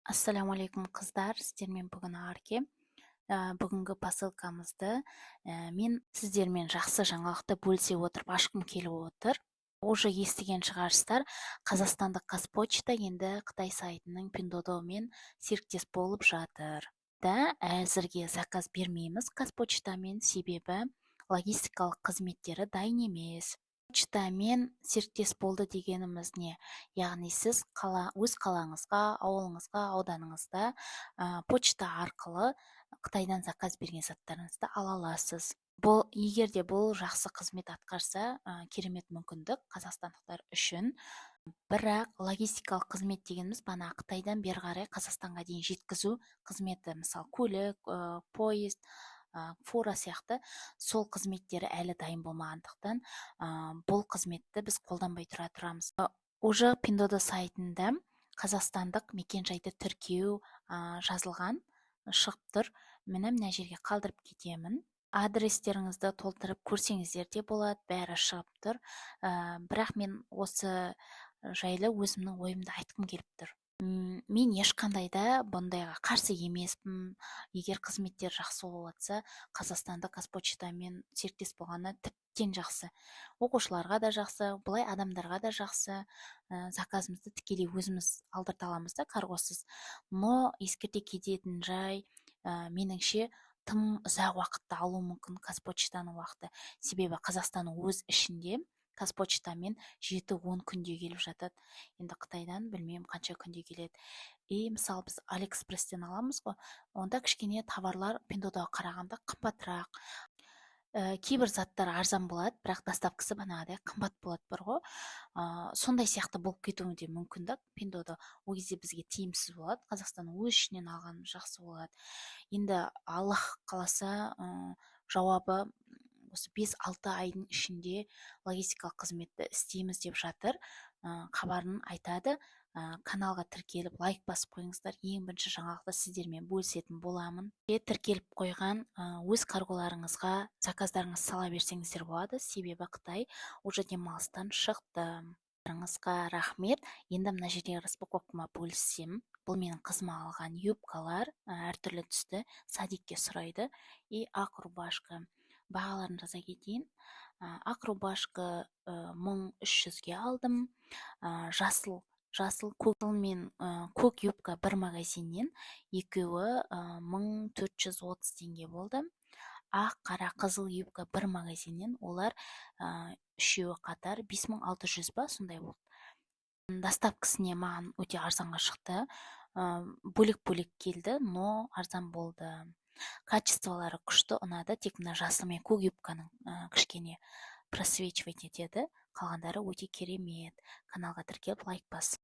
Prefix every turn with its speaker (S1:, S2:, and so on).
S1: Ассалаумалейкум қыздар, сіздермен бүгін Арке. Бүгінгі посылкамызды мен сіздермен жақсы жаңалықты бөлісе отырып ашқым келіп отыр. Уже естіген шығарсыздар, қазақстандық Қазпочта енді Қытай сайтының Пиндодомен серіктес болып жатыр. Әзірге заказ бермейміз Қазпочтамен, себебі логистикалық қызметтері дайын емес. Почтамен серіктес болды дегеніміз не? Яғни сіз өз қалаңызға, ауылыңызға, ауданыңызда почта арқылы Қытайдан заказ берген заттарыңызды ала аласыз. Егер де бұл жақсы қызмет атқарса, керемет мүмкіндік қазақстандықтар үшін. Бірақ логистикалық қызмет дегеніміз бана Қытайдан бері қарай Қазақстанға дейін жеткізу қызметі, мысалы көлік, поезд, фура сияқты сол қызметтері әлі дайын болмағандықтан бұл қызметті біз қолданбай тұрамыз. Уже Пиндодо сайтында қазақстандық мекенжайды тіркеу жазылған, шығып тұр. Мына жерге қалдырып кетемін. Адрестеріңізді толтырып көрсеңіздер де болады, бәрі шығып тұр. Бірақ мен осы жайлы өзімнің ойымды айтқым келіп тұр. Мен ешқандай да бұндайға қарсы емеспін. Егер қызметтер жақсы болып жатса, Қазақстанда Қазпочтамен серіктес болғаны тіптен жақсы. Оқушыларға да жақсы, былай адамдарға да жақсы. Заказымызды тікелей өзіміз алдырта аламыз да, каргосыз. Но ескерте кететін жай, меніңше тым ұзақ уақытта алу мүмкін Қазпочтаның уақыты. Себебі Қазақстанның өз ішінде Қазпочтамен 7-10 күнде келіп жатады. Енді Қытайдан білмеймін қанша күнде келеді. Мысалы біз Алиэкспресстен аламыз ғой, онда кішкене товарлар Пиндодаға қарағанда қымбатырақ. Кейбір заттар арзан болады, бірақ доставкасы бағанағыдай қымбат болады бар ғой. Сондай сияқты болып кетуі де мүмкіндік. Пиндодо ол кезде бізге тиімсіз болады. Қазақстанның өз ішінен алған жақсы болады. Енді Аллах қаласа жауабы осы 5-6 айдың ішінде логистикалық қызметті істейміз деп жатыр. Хабарын айтады. Каналға тіркеліп лайк басып қойыңыздар. Ең бірінші жаңалықты сіздермен бөлісетін боламын. Тіркеліп қойған өз карголарыңызға заказдарыңыз сала берсеңіздер болады. Себебі Қытай уже демалыстан шықты. Рахмет. Енді мына жерде распаковкама бөліссем. Бұл менің қызыма алған юбкалар, әртүрлі түсті, садикке сұрайды. Ақ рубашка. Бағаларын жаза кетейін. Ақ рубашка 1300-ге алдым. Жасыл көк мен көк юбка бір магазиннен, екеуі 1430 теңге болды. Ақ, қара, қызыл юбка бір магазиннен, олар үшеуі қатар 5600 ба, сондай болды. Доставкасына маған өте арзанға шықты. Бөлек-бөлек келді, но арзан болды. Качестволары күшті, ұнады. Тек мына жасыл мен көк юбканың кішкене просвечивать етеді. Қалғандары өте керемет. Каналға тіркеліп лайк бас.